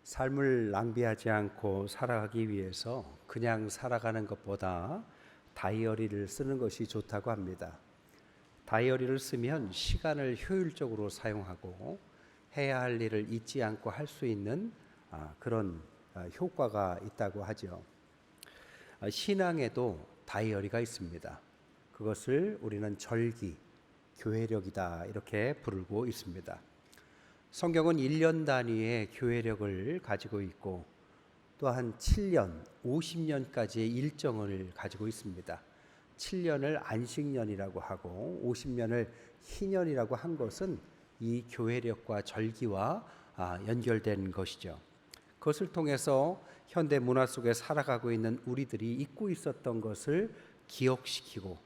삶을 낭비하지 않고 살아가기 위해서 그냥 살아가는 것보다 다이어리를 쓰는 것이 좋다고 합니다. 다이어리를 쓰면 시간을 효율적으로 사용하고 해야 할 일을 잊지 않고 할 수 있는 그런 효과가 있다고 하죠. 신앙에도 다이어리가 있습니다. 그것을 우리는 절기, 교회력이다 이렇게 부르고 있습니다. 성경은 1년 단위의 교회력을 가지고 있고 또한 7년, 50년까지의 일정을 가지고 있습니다. 7년을 안식년이라고 하고 50년을 희년이라고 한 것은 이 교회력과 절기와 연결된 것이죠. 그것을 통해서 현대 문화 속에 살아가고 있는 우리들이 잊고 있었던 것을 기억시키고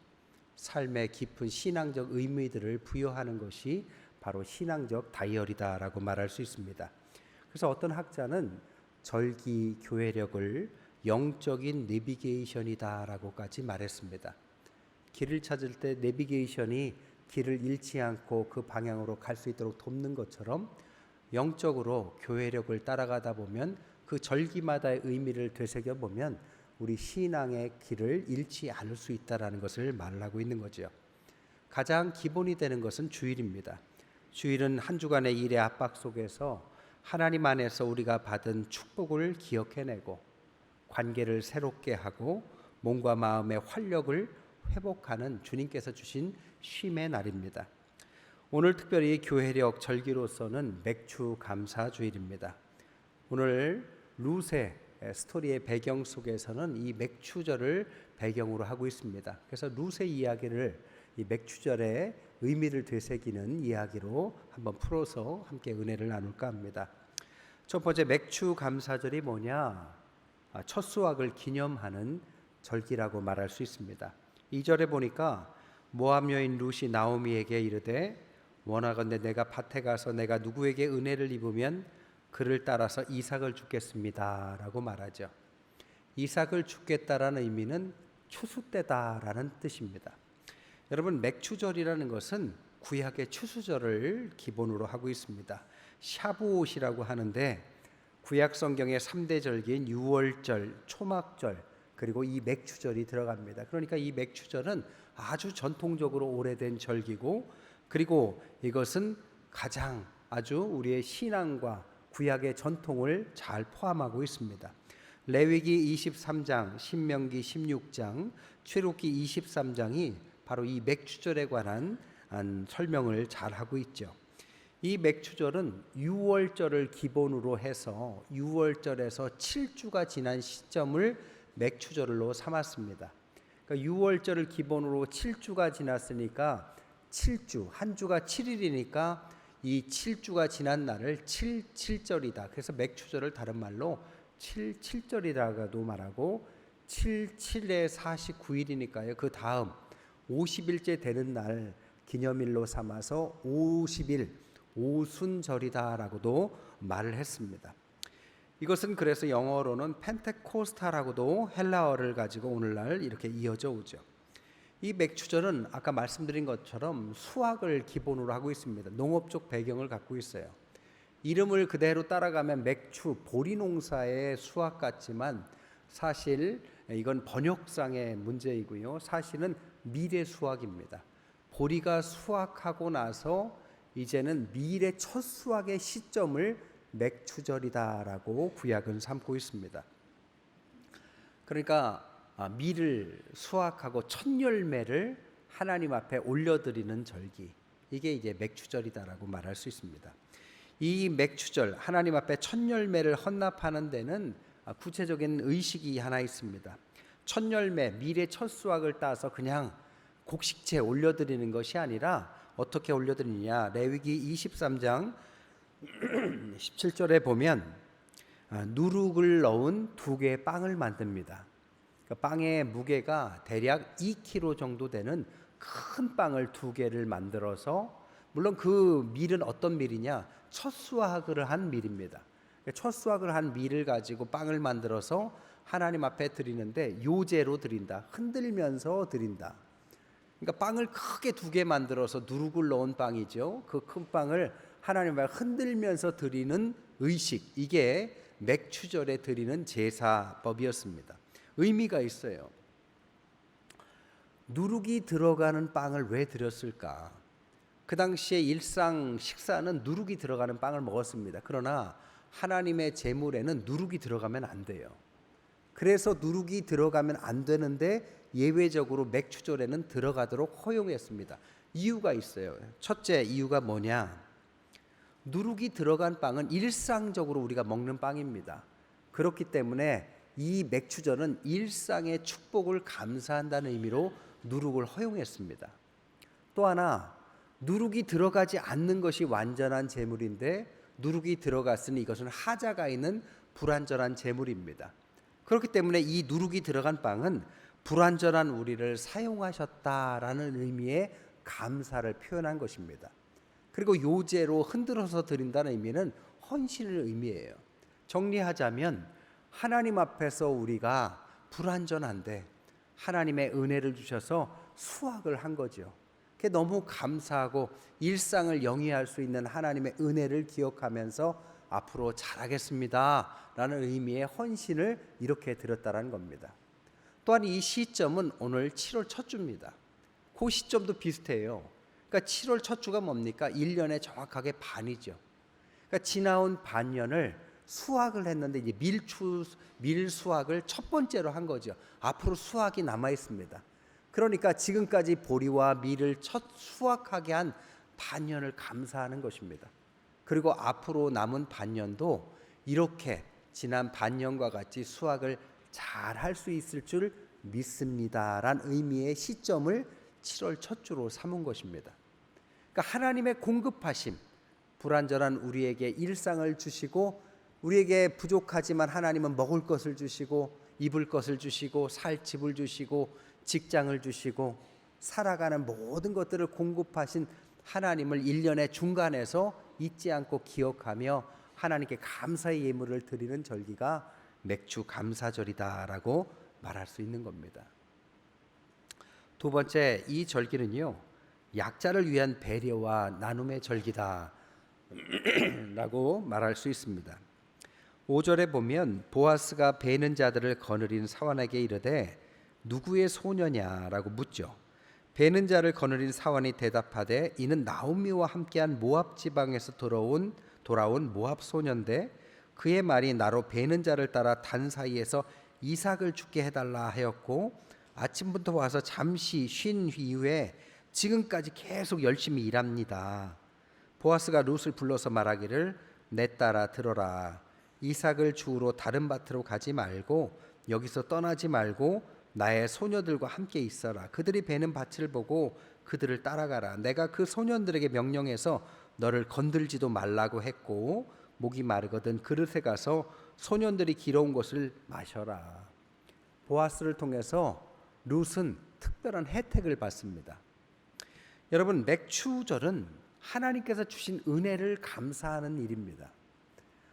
삶의 깊은 신앙적 의미들을 부여하는 것이 바로 신앙적 다이어리다라고 말할 수 있습니다. 그래서 어떤 학자는 절기 교회력을 영적인 내비게이션이다라고까지 말했습니다. 길을 찾을 때 내비게이션이 길을 잃지 않고 그 방향으로 갈 수 있도록 돕는 것처럼 영적으로 교회력을 따라가다 보면 그 절기마다의 의미를 되새겨 보면 우리 신앙의 길을 잃지 않을 수 있다라는 것을 말하고 있는 거죠. 가장 기본이 되는 것은 주일입니다. 주일은 한 주간의 일의 압박 속에서 하나님 안에서 우리가 받은 축복을 기억해내고 관계를 새롭게 하고 몸과 마음의 활력을 회복하는 주님께서 주신 쉼의 날입니다. 오늘 특별히 교회력 절기로서는 맥주 감사 주일입니다. 오늘 루세 스토리의 배경 속에서는 이 맥주절을 배경으로 하고 있습니다. 그래서 루세 이야기를 이 맥주절의 의미를 되새기는 이야기로 한번 풀어서 함께 은혜를 나눌까 합니다. 첫 번째 맥주 감사절이 뭐냐? 첫 수확을 기념하는 절기라고 말할 수 있습니다. 2절에 보니까 모압 여인 룻이 나오미에게 이르되 원하건대 내가 밭에 가서 내가 누구에게 은혜를 입으면 그를 따라서 이삭을 주겠습니다 라고 말하죠. 이삭을 주겠다라는 의미는 추수 때다라는 뜻입니다. 여러분, 맥추절이라는 것은 구약의 추수절을 기본으로 하고 있습니다. 샤부옷이라고 하는데 구약 성경의 3대 절기인 유월절, 초막절 그리고 이 맥추절이 들어갑니다. 그러니까 이 맥추절은 아주 전통적으로 오래된 절기고 그리고 이것은 가장 아주 우리의 신앙과 구약의 전통을 잘 포함하고 있습니다. 레위기 23장, 신명기 16장, 출애굽기 23장이 바로 이 맥추절에 관한 설명을 잘 하고 있죠. 이 맥추절은 유월절을 기본으로 해서 유월절에서 7주가 지난 시점을 맥추절로 삼았습니다. 그러니까 유월절을 기본으로 7주가 지났으니까 7주, 한 주가 7일이니까 이 7주가 지난 날을 7절이다. 그래서 맥추절을 다른 말로 7절이라고도 말하고 7에 49일이니까요. 그 다음 50일째 되는 날 기념일로 삼아서 50일 오순절이다라고도 말을 했습니다. 이것은 그래서 영어로는 펜테코스타라고도 헬라어를 가지고 오늘날 이렇게 이어져 오죠. 이 맥추절은 아까 말씀드린 것처럼 수확을 기본으로 하고 있습니다. 농업적 배경을 갖고 있어요. 이름을 그대로 따라가면 맥추, 보리 농사의 수확 같지만 사실 이건 번역상의 문제이고요. 사실은 밀의 수확입니다. 보리가 수확하고 나서 이제는 밀의 첫 수확의 시점을 맥추절이다라고 구약은 삼고 있습니다. 그러니까 밀을 수확하고 첫 열매를 하나님 앞에 올려드리는 절기, 이게 이제 맥추절이다라고 말할 수 있습니다. 이 맥추절, 하나님 앞에 첫 열매를 헌납하는 데는 구체적인 의식이 하나 있습니다. 첫 열매, 밀의 첫 수확을 따서 그냥 곡식채 올려드리는 것이 아니라 어떻게 올려드리느냐? 레위기 23장 17절에 보면 누룩을 넣은 2개의 빵을 만듭니다. 그 빵의 무게가 대략 2kg 정도 되는 큰 빵을 2개를 만들어서, 물론 그 밀은 어떤 밀이냐? 첫 수확을 한 밀입니다. 첫 수확을 한 밀을 가지고 빵을 만들어서 하나님 앞에 드리는데 요제로 드린다. 흔들면서 드린다. 그러니까 빵을 크게 2개 만들어서 누룩을 넣은 빵이죠. 그 큰 빵을 하나님 앞에 흔들면서 드리는 의식, 이게 맥추절에 드리는 제사법이었습니다. 의미가 있어요. 누룩이 들어가는 빵을 왜 드렸을까? 그 당시에 일상 식사는 누룩이 들어가는 빵을 먹었습니다. 그러나 하나님의 제물에는 누룩이 들어가면 안 돼요. 그래서 누룩이 들어가면 안 되는데 예외적으로 맥추절에는 들어가도록 허용했습니다. 이유가 있어요. 첫째 이유가 뭐냐? 누룩이 들어간 빵은 일상적으로 우리가 먹는 빵입니다. 그렇기 때문에 이 맥추절은 일상의 축복을 감사한다는 의미로 누룩을 허용했습니다. 또 하나, 누룩이 들어가지 않는 것이 완전한 제물인데 누룩이 들어갔으니 이것은 하자가 있는 불완전한 제물입니다. 그렇기 때문에 이 누룩이 들어간 빵은 불완전한 우리를 사용하셨다라는 의미의 감사를 표현한 것입니다. 그리고 요제로 흔들어서 드린다는 의미는 헌신을 의미해요. 정리하자면 하나님 앞에서 우리가 불완전한데 하나님의 은혜를 주셔서 수확을 한 거죠. 그게 너무 감사하고 일상을 영위할 수 있는 하나님의 은혜를 기억하면서 앞으로 잘하겠습니다 라는 의미의 헌신을 이렇게 드렸다는 겁니다. 또한 이 시점은 오늘 7월 첫 주입니다. 그 시점도 비슷해요. 그러니까 7월 첫 주가 뭡니까? 1년에 정확하게 반이죠. 그러니까 지나온 반년을 수확을 했는데 이제 밀 수확을 첫 번째로 한 거죠. 앞으로 수확이 남아 있습니다. 그러니까 지금까지 보리와 밀을 첫 수확하게 한 반년을 감사하는 것입니다. 그리고 앞으로 남은 반년도 이렇게 지난 반년과 같이 수확을 잘 할 수 있을 줄 믿습니다라는 의미의 시점을 7월 첫 주로 삼은 것입니다. 그러니까 하나님의 공급하심, 불완전한 우리에게 일상을 주시고 우리에게 부족하지만 하나님은 먹을 것을 주시고 입을 것을 주시고 살 집을 주시고 직장을 주시고 살아가는 모든 것들을 공급하신 하나님을 1년의 중간에서 잊지 않고 기억하며 하나님께 감사의 예물을 드리는 절기가 맥주 감사절이다라고 말할 수 있는 겁니다. 두 번째, 이 절기는요, 약자를 위한 배려와 나눔의 절기다 라고 말할 수 있습니다. 5절에 보면 보아스가 베는 자들을 거느린 사환에게 이르되 누구의 소녀냐라고 묻죠. 베는 자를 거느린 사환이 대답하되 이는 나오미와 함께한 모압 지방에서 돌아온 모압 소년데 그의 말이 나로 베는 자를 따라 단 사이에서 이삭을 죽게 해달라 하였고 아침부터 와서 잠시 쉰 이후에 지금까지 계속 열심히 일합니다. 보아스가 룻을 불러서 말하기를 내 딸아 들어라. 이삭을 주우러 다른 밭으로 가지 말고 여기서 떠나지 말고 나의 소녀들과 함께 있어라. 그들이 베는 밭을 보고 그들을 따라가라. 내가 그 소년들에게 명령해서 너를 건들지도 말라고 했고 목이 마르거든 그릇에 가서 소년들이 길어온 것을 마셔라. 보아스를 통해서 룻은 특별한 혜택을 받습니다. 여러분, 맥추절은 하나님께서 주신 은혜를 감사하는 일입니다.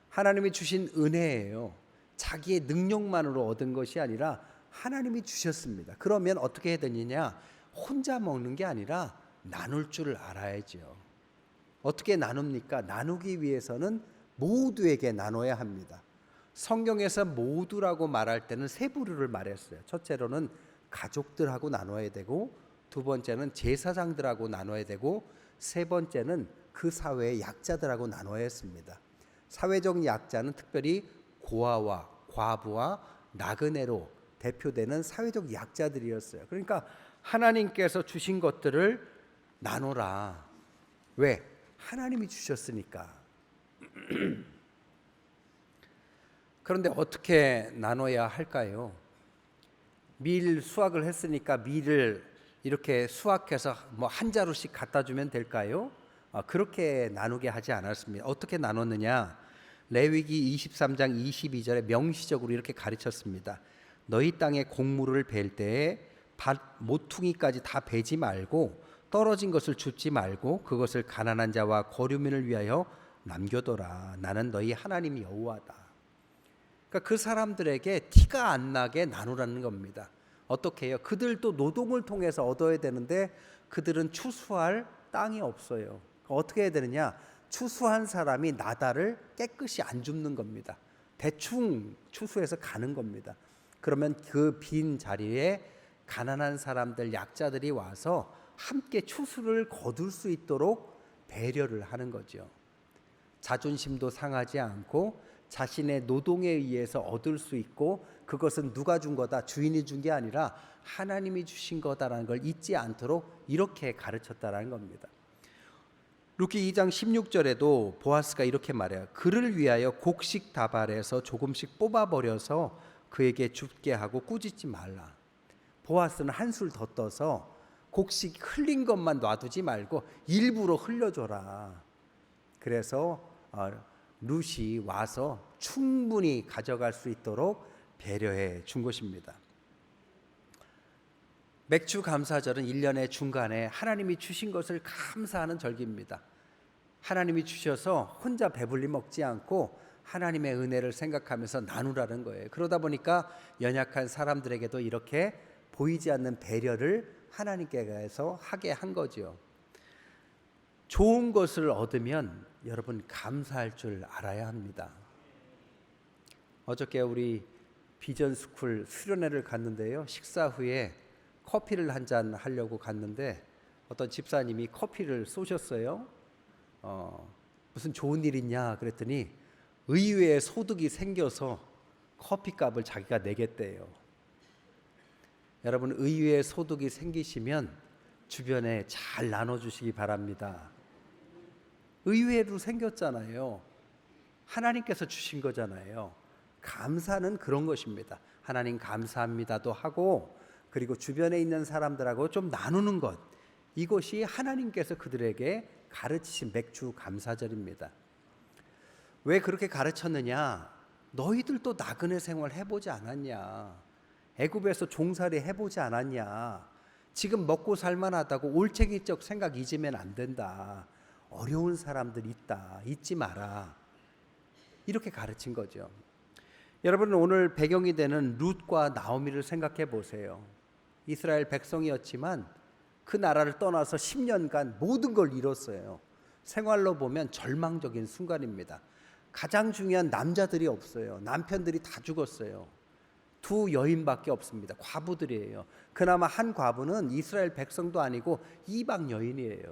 하나님이 주신 은혜예요. 자기의 능력만으로 얻은 것이 아니라 하나님이 주셨습니다. 그러면 어떻게 해야 되느냐? 혼자 먹는 게 아니라 나눌 줄 알아야죠. 어떻게 나눕니까? 나누기 위해서는 모두에게 나눠야 합니다. 성경에서 모두라고 말할 때는 세 부류를 말했어요. 첫째로는 가족들하고 나눠야 되고, 두 번째는 제사장들하고 나눠야 되고, 세 번째는 그 사회의 약자들하고 나눠야 했습니다. 사회적 약자는 특별히 고아와 과부와 나그네로 대표되는 사회적 약자들이었어요. 그러니까 하나님께서 주신 것들을 나눠라. 왜? 하나님이 주셨으니까. 그런데 어떻게 나눠야 할까요? 밀 수확을 했으니까 밀을 이렇게 수확해서 뭐 한 자루씩 갖다 주면 될까요? 그렇게 나누게 하지 않았습니다. 어떻게 나눴느냐? 레위기 23장 22절에 명시적으로 이렇게 가르쳤습니다. 너희 땅에 곡물을 벨 때에 밭 모퉁이까지 다 베지 말고 떨어진 것을 줍지 말고 그것을 가난한 자와 거류민을 위하여 남겨둬라. 나는 너희 하나님 여호와다. 그러니까 그 사람들에게 티가 안 나게 나누라는 겁니다. 어떻게 해요? 그들도 노동을 통해서 얻어야 되는데 그들은 추수할 땅이 없어요. 어떻게 해야 되느냐? 추수한 사람이 나달을 깨끗이 안 줍는 겁니다. 대충 추수해서 가는 겁니다. 그러면 그 빈 자리에 가난한 사람들, 약자들이 와서 함께 추수를 거둘 수 있도록 배려를 하는 거죠. 자존심도 상하지 않고 자신의 노동에 의해서 얻을 수 있고, 그것은 누가 준 거다, 주인이 준 게 아니라 하나님이 주신 거다라는 걸 잊지 않도록 이렇게 가르쳤다라는 겁니다. 루키 2장 16절에도 보아스가 이렇게 말해요. 그를 위하여 곡식 다발에서 조금씩 뽑아버려서 그에게 줍게 하고 꾸짖지 말라. 보아스는 한술 더 떠서 곡식 흘린 것만 놔두지 말고 일부러 흘려줘라. 그래서 룻이 와서 충분히 가져갈 수 있도록 배려해 준 것입니다. 맥주 감사절은 1년의 중간에 하나님이 주신 것을 감사하는 절기입니다. 하나님이 주셔서 혼자 배불리 먹지 않고 하나님의 은혜를 생각하면서 나누라는 거예요. 그러다 보니까 연약한 사람들에게도 이렇게 보이지 않는 배려를 하나님께서 하게 한 거죠. 좋은 것을 얻으면 여러분 감사할 줄 알아야 합니다. 어저께 우리 비전스쿨 수련회를 갔는데요. 식사 후에 커피를 한 잔 하려고 갔는데 어떤 집사님이 커피를 쏘셨어요. 무슨 좋은 일 있냐 그랬더니 의외의 소득이 생겨서 커피값을 자기가 내겠대요. 여러분, 의외의 소득이 생기시면 주변에 잘 나눠주시기 바랍니다. 의외로 생겼잖아요. 하나님께서 주신 거잖아요. 감사는 그런 것입니다. 하나님 감사합니다도 하고, 그리고 주변에 있는 사람들하고 좀 나누는 것, 이것이 하나님께서 그들에게 가르치신 맥주 감사절입니다. 왜 그렇게 가르쳤느냐? 너희들도 나그네 생활 해보지 않았냐? 애굽에서 종살이 해보지 않았냐? 지금 먹고 살만하다고 올챙이적 생각 잊으면 안 된다. 어려운 사람들 있다. 잊지 마라. 이렇게 가르친 거죠. 여러분, 오늘 배경이 되는 룻과 나오미를 생각해 보세요. 이스라엘 백성이었지만 그 나라를 떠나서 10년간 모든 걸 잃었어요. 생활로 보면 절망적인 순간입니다. 가장 중요한 남자들이 없어요. 남편들이 다 죽었어요. 두 여인밖에 없습니다. 과부들이에요. 그나마 한 과부는 이스라엘 백성도 아니고 이방 여인이에요.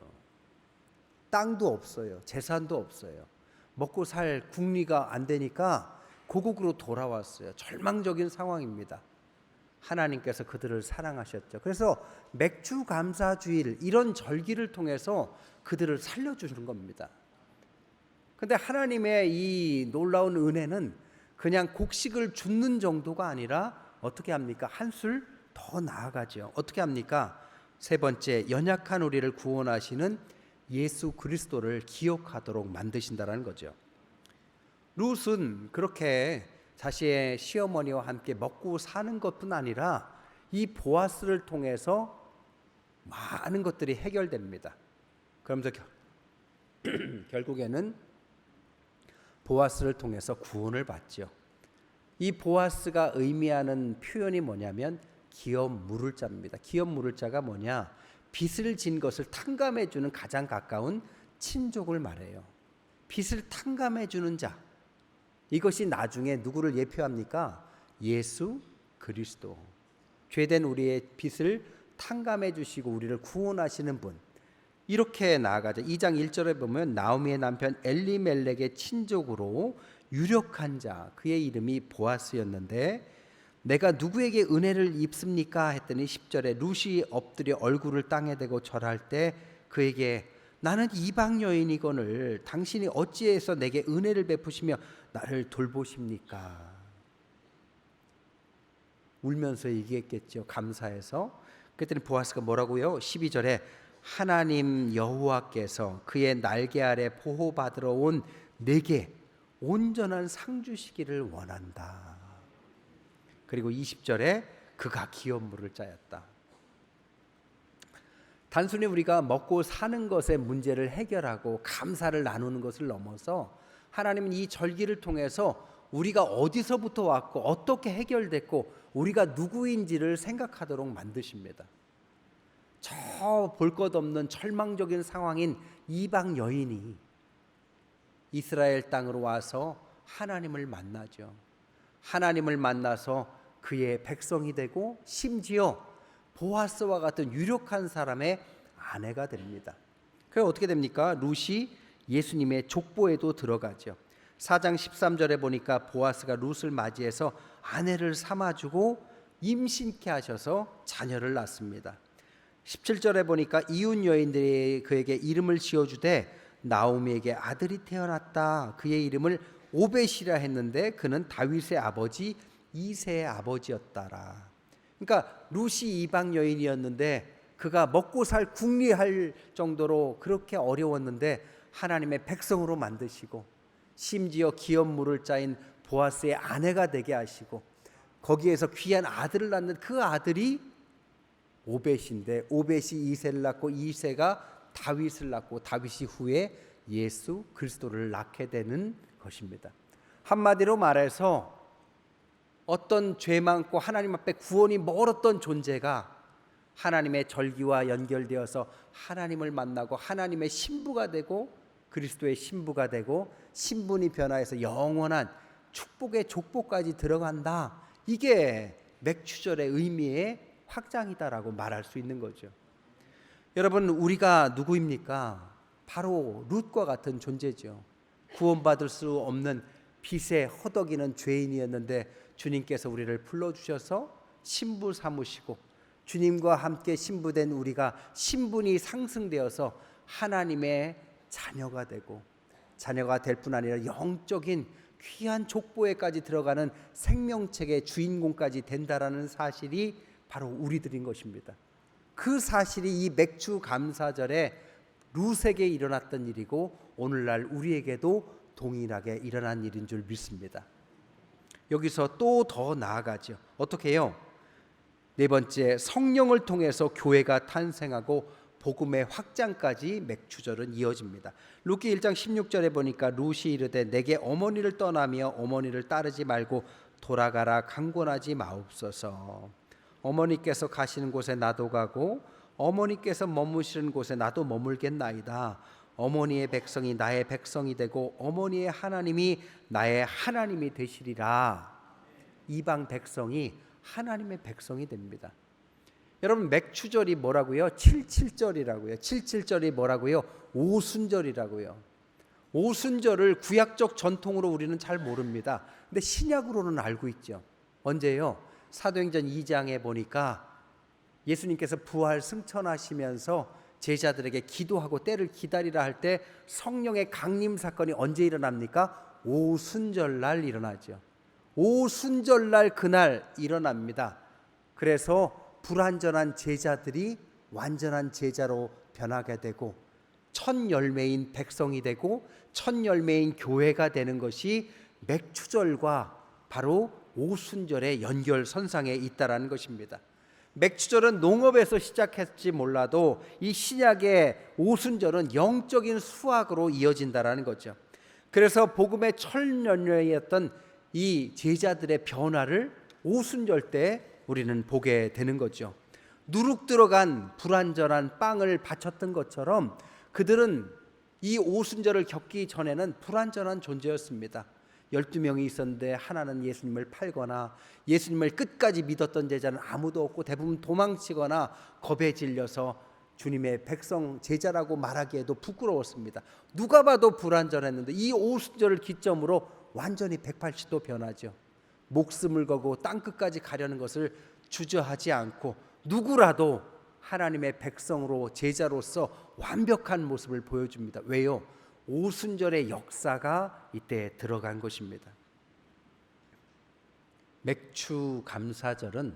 땅도 없어요. 재산도 없어요. 먹고 살 궁리가 안 되니까 고국으로 돌아왔어요. 절망적인 상황입니다. 하나님께서 그들을 사랑하셨죠. 그래서 맥주 감사 주일, 이런 절기를 통해서 그들을 살려주는 겁니다. 근데 하나님의 이 놀라운 은혜는 그냥 곡식을 줍는 정도가 아니라 어떻게 합니까? 한술 더 나아가죠. 어떻게 합니까? 세 번째, 연약한 우리를 구원하시는 예수 그리스도를 기억하도록 만드신다는 거죠. 룻은 그렇게 자신의 시어머니와 함께 먹고 사는 것뿐 아니라 이 보아스를 통해서 많은 것들이 해결됩니다. 그러면서 결국에는 보아스를 통해서 구원을 받죠. 이 보아스가 의미하는 표현이 뭐냐면 기업 물을 자입니다. 기업 물을 자가 뭐냐? 빚을 진 것을 탕감해 주는 가장 가까운 친족을 말해요. 빚을 탕감해 주는 자. 이것이 나중에 누구를 예표합니까? 예수 그리스도. 죄된 우리의 빚을 탕감해 주시고 우리를 구원하시는 분. 이렇게 나아가죠. 2장 1절에 보면 나오미의 남편 엘리멜렉의 친족으로 유력한 자, 그의 이름이 보아스였는데 내가 누구에게 은혜를 입습니까? 했더니 10절에 룻이 엎드려 얼굴을 땅에 대고 절할 때 그에게 나는 이방 여인이거늘 당신이 어찌해서 내게 은혜를 베푸시며 나를 돌보십니까? 울면서 얘기했겠죠. 감사해서. 그랬더니 보아스가 뭐라고요? 12절에 하나님 여호와께서 그의 날개 아래 보호받으러 온 내게 온전한 상 주시기를 원한다. 그리고 20절에 그가 기업 물을 짜였다. 단순히 우리가 먹고 사는 것의 문제를 해결하고 감사를 나누는 것을 넘어서 하나님은 이 절기를 통해서 우리가 어디서부터 왔고 어떻게 해결됐고 우리가 누구인지를 생각하도록 만드십니다. 저 볼 것 없는 절망적인 상황인 이방 여인이 이스라엘 땅으로 와서 하나님을 만나죠. 하나님을 만나서 그의 백성이 되고 심지어 보아스와 같은 유력한 사람의 아내가 됩니다. 그래서 어떻게 됩니까? 룻이 예수님의 족보에도 들어가죠. 4장 13절에 보니까 보아스가 룻을 맞이해서 아내를 삼아주고 임신케 하셔서 자녀를 낳습니다. 17절에 보니까 이웃 여인들이 그에게 이름을 지어주되 나오미에게 아들이 태어났다. 그의 이름을 오벳이라 했는데 그는 다윗의 아버지 이새의 아버지였다라. 그러니까 룻이 이방 여인이었는데 그가 먹고 살 궁리할 정도로 그렇게 어려웠는데 하나님의 백성으로 만드시고 심지어 기업 물을 자인 보아스의 아내가 되게 하시고 거기에서 귀한 아들을 낳는 그 아들이 오벳인데 오벳이 이새를 낳고 이새가 다윗을 낳고 다윗이 후에 예수 그리스도를 낳게 되는 것입니다. 한마디로 말해서 어떤 죄 많고 하나님 앞에 구원이 멀었던 존재가 하나님의 절기와 연결되어서 하나님을 만나고 하나님의 신부가 되고 그리스도의 신부가 되고 신분이 변화해서 영원한 축복의 족보까지 들어간다. 이게 맥추절의 의미의 확장이다라고 말할 수 있는 거죠. 여러분, 우리가 누구입니까? 바로 룻과 같은 존재죠. 구원받을 수 없는 빛에 허덕이는 죄인이었는데 주님께서 우리를 불러주셔서 신부 삼으시고 주님과 함께 신부된 우리가 신분이 상승되어서 하나님의 자녀가 되고 자녀가 될 뿐 아니라 영적인 귀한 족보에까지 들어가는 생명책의 주인공까지 된다라는 사실이 바로 우리들인 것입니다. 그 사실이 이 맥주 감사절에 룻에게 일어났던 일이고 오늘날 우리에게도 동일하게 일어난 일인 줄 믿습니다. 여기서 또 더 나아가죠. 어떻게 해요? 네 번째, 성령을 통해서 교회가 탄생하고 복음의 확장까지 맥추절은 이어집니다. 루키 1장 16절에 보니까 룻이 이르되 내게 어머니를 떠나며 어머니를 따르지 말고 돌아가라 강권하지 마옵소서. 어머니께서 가시는 곳에 나도 가고 어머니께서 머무시는 곳에 나도 머물겠나이다. 어머니의 백성이 나의 백성이 되고 어머니의 하나님이 나의 하나님이 되시리라. 이방 백성이 하나님의 백성이 됩니다. 여러분, 맥추절이 뭐라고요? 77절이라고요. 77절이 뭐라고요? 오순절이라고요. 오순절을 구약적 전통으로 우리는 잘 모릅니다. 근데 신약으로는 알고 있죠. 언제요? 사도행전 2장에 보니까 예수님께서 부활 승천하시면서 제자들에게 기도하고 때를 기다리라 할 때 성령의 강림 사건이 언제 일어납니까? 오순절날 일어나죠. 오순절날 그날 일어납니다. 그래서 불완전한 제자들이 완전한 제자로 변하게 되고 첫 열매인 백성이 되고 첫 열매인 교회가 되는 것이 맥추절과 바로 오순절의 연결선상에 있다라는 것입니다. 맥추절은 농업에서 시작했지 몰라도 이 신약의 오순절은 영적인 수확으로 이어진다라는 거죠. 그래서 복음의 첫 열매였던 이 제자들의 변화를 오순절 때 우리는 보게 되는 거죠. 누룩 들어간 불완전한 빵을 바쳤던 것처럼 그들은 이 오순절을 겪기 전에는 불완전한 존재였습니다. 12명이 있었는데 하나는 예수님을 팔거나 예수님을 끝까지 믿었던 제자는 아무도 없고 대부분 도망치거나 겁에 질려서 주님의 백성 제자라고 말하기에도 부끄러웠습니다. 누가 봐도 불완전했는데 이 오순절을 기점으로 완전히 180도 변하죠. 목숨을 걸고 땅끝까지 가려는 것을 주저하지 않고 누구라도 하나님의 백성으로 제자로서 완벽한 모습을 보여줍니다. 왜요? 오순절의 역사가 이때 들어간 것입니다. 맥추 감사절은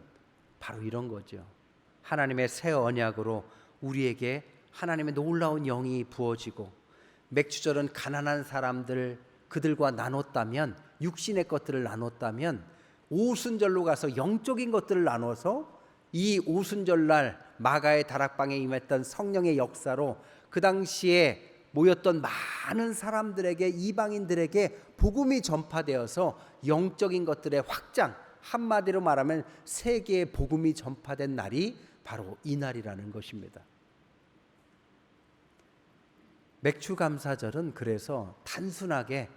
바로 이런 거죠. 하나님의 새 언약으로 우리에게 하나님의 놀라운 영이 부어지고 맥추절은 가난한 사람들 그들과 나눴다면 육신의 것들을 나눴다면 오순절로 가서 영적인 것들을 나눠서 이 오순절날 마가의 다락방에 임했던 성령의 역사로 그 당시에 모였던 많은 사람들에게 이방인들에게 복음이 전파되어서 영적인 것들의 확장, 한마디로 말하면 세계에 복음이 전파된 날이 바로 이 날이라는 것입니다. 맥추감사절은 그래서 단순하게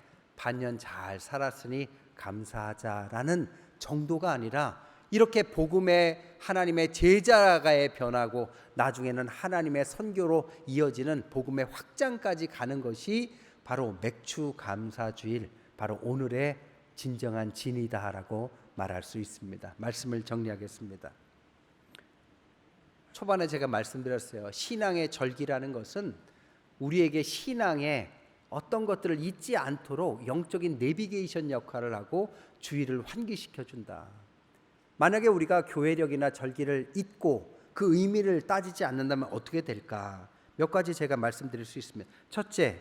반년 잘 살았으니 감사하자라는 정도가 아니라 이렇게 복음의 하나님의 제자가에 변하고 나중에는 하나님의 선교로 이어지는 복음의 확장까지 가는 것이 바로 맥주 감사주일, 바로 오늘의 진정한 진이다라고 말할 수 있습니다. 말씀을 정리하겠습니다. 초반에 제가 말씀드렸어요. 신앙의 절기라는 것은 우리에게 신앙의 어떤 것들을 잊지 않도록 영적인 내비게이션 역할을 하고 주의를 환기시켜 준다. 만약에 우리가 교회력이나 절기를 잊고 그 의미를 따지지 않는다면 어떻게 될까? 몇 가지 제가 말씀드릴 수 있습니다. 첫째,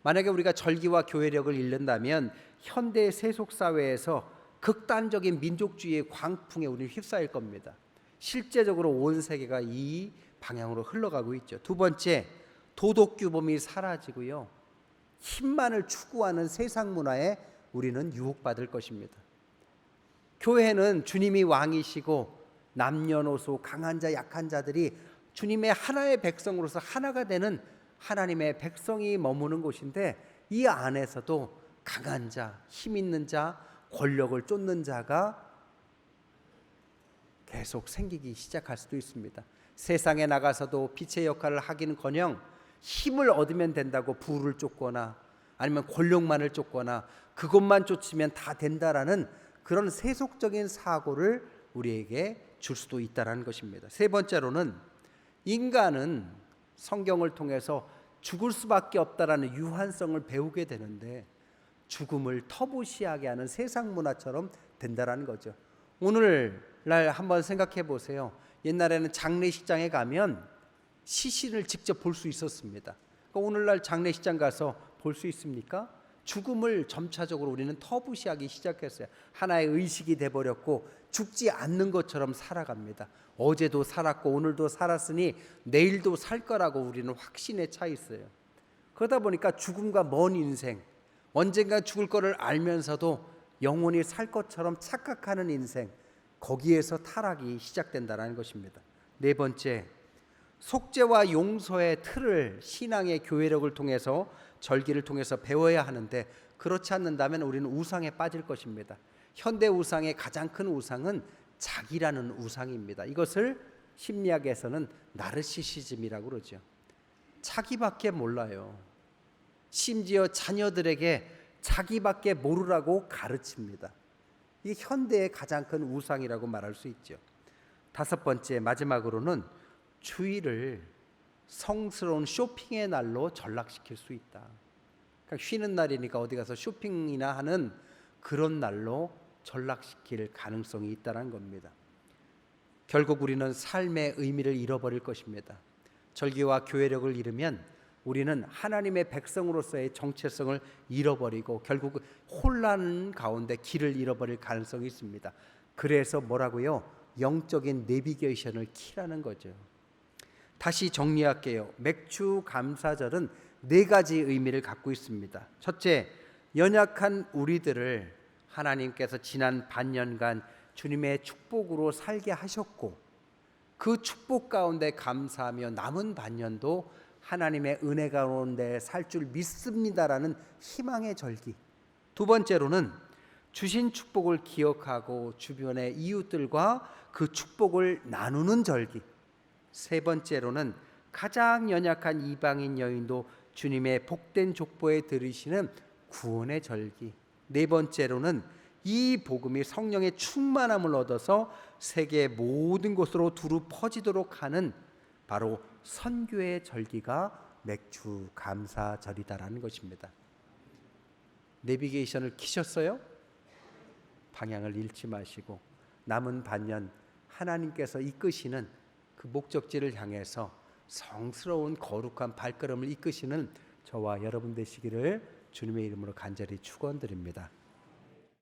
만약에 우리가 절기와 교회력을 잃는다면 현대 세속사회에서 극단적인 민족주의의 광풍에 우리는 휩싸일 겁니다. 실제적으로 온 세계가 이 방향으로 흘러가고 있죠. 두 번째, 도덕규범이 사라지고요, 힘만을 추구하는 세상 문화에 우리는 유혹받을 것입니다. 교회는 주님이 왕이시고 남녀노소 강한 자 약한 자들이 주님의 하나의 백성으로서 하나가 되는 하나님의 백성이 머무는 곳인데, 이 안에서도 강한 자, 힘 있는 자, 권력을 쫓는 자가 계속 생기기 시작할 수도 있습니다. 세상에 나가서도 빛의 역할을 하기는커녕 힘을 얻으면 된다고 부를 쫓거나 아니면 권력만을 쫓거나 그것만 쫓으면 다 된다라는 그런 세속적인 사고를 우리에게 줄 수도 있다는 것입니다. 세 번째로는 인간은 성경을 통해서 죽을 수밖에 없다라는 유한성을 배우게 되는데 죽음을 터부시하게 하는 세상 문화처럼 된다라는 거죠. 오늘날 한번 생각해 보세요. 옛날에는 장례식장에 가면 시신을 직접 볼 수 있었습니다. 그러니까 오늘날 장례식장 가서 볼 수 있습니까? 죽음을 점차적으로 우리는 터부시하기 시작했어요. 하나의 의식이 돼버렸고 죽지 않는 것처럼 살아갑니다. 어제도 살았고 오늘도 살았으니 내일도 살 거라고 우리는 확신에 차 있어요. 그러다 보니까 죽음과 먼 인생, 언젠가 죽을 거를 알면서도 영원히 살 것처럼 착각하는 인생, 거기에서 타락이 시작된다는 것입니다. 네 번째, 속죄와 용서의 틀을 신앙의 교회력을 통해서 절기를 통해서 배워야 하는데 그렇지 않는다면 우리는 우상에 빠질 것입니다. 현대 우상의 가장 큰 우상은 자기라는 우상입니다. 이것을 심리학에서는 나르시시즘이라고 그러죠. 자기밖에 몰라요. 심지어 자녀들에게 자기밖에 모르라고 가르칩니다. 이게 현대의 가장 큰 우상이라고 말할 수 있죠. 다섯 번째, 마지막으로는 주일을 성스러운 쇼핑의 날로 전락시킬 수 있다. 그러니까 쉬는 날이니까 어디 가서 쇼핑이나 하는 그런 날로 전락시킬 가능성이 있다는 겁니다. 결국 우리는 삶의 의미를 잃어버릴 것입니다. 절기와 교회력을 잃으면 우리는 하나님의 백성으로서의 정체성을 잃어버리고 결국 혼란 가운데 길을 잃어버릴 가능성이 있습니다. 그래서 뭐라고요? 영적인 내비게이션을 키라는 거죠. 다시 정리할게요. 맥주 감사절은 네 가지 의미를 갖고 있습니다. 첫째, 연약한 우리들을 하나님께서 지난 반년간 주님의 축복으로 살게 하셨고 그 축복 가운데 감사하며 남은 반년도 하나님의 은혜 가운데 살 줄 믿습니다라는 희망의 절기. 두 번째로는 주신 축복을 기억하고 주변의 이웃들과 그 축복을 나누는 절기. 세 번째로는 가장 연약한 이방인 여인도 주님의 복된 족보에 들으시는 구원의 절기. 네 번째로는 이 복음이 성령의 충만함을 얻어서 세계 모든 곳으로 두루 퍼지도록 하는 바로 선교의 절기가 맥주 감사절이다라는 것입니다. 내비게이션을 키셨어요? 방향을 잃지 마시고 남은 반년 하나님께서 이끄시는 그 목적지를 향해서 성스러운 거룩한 발걸음을 이끄시는 저와 여러분 되시기를 주님의 이름으로 간절히 축원드립니다.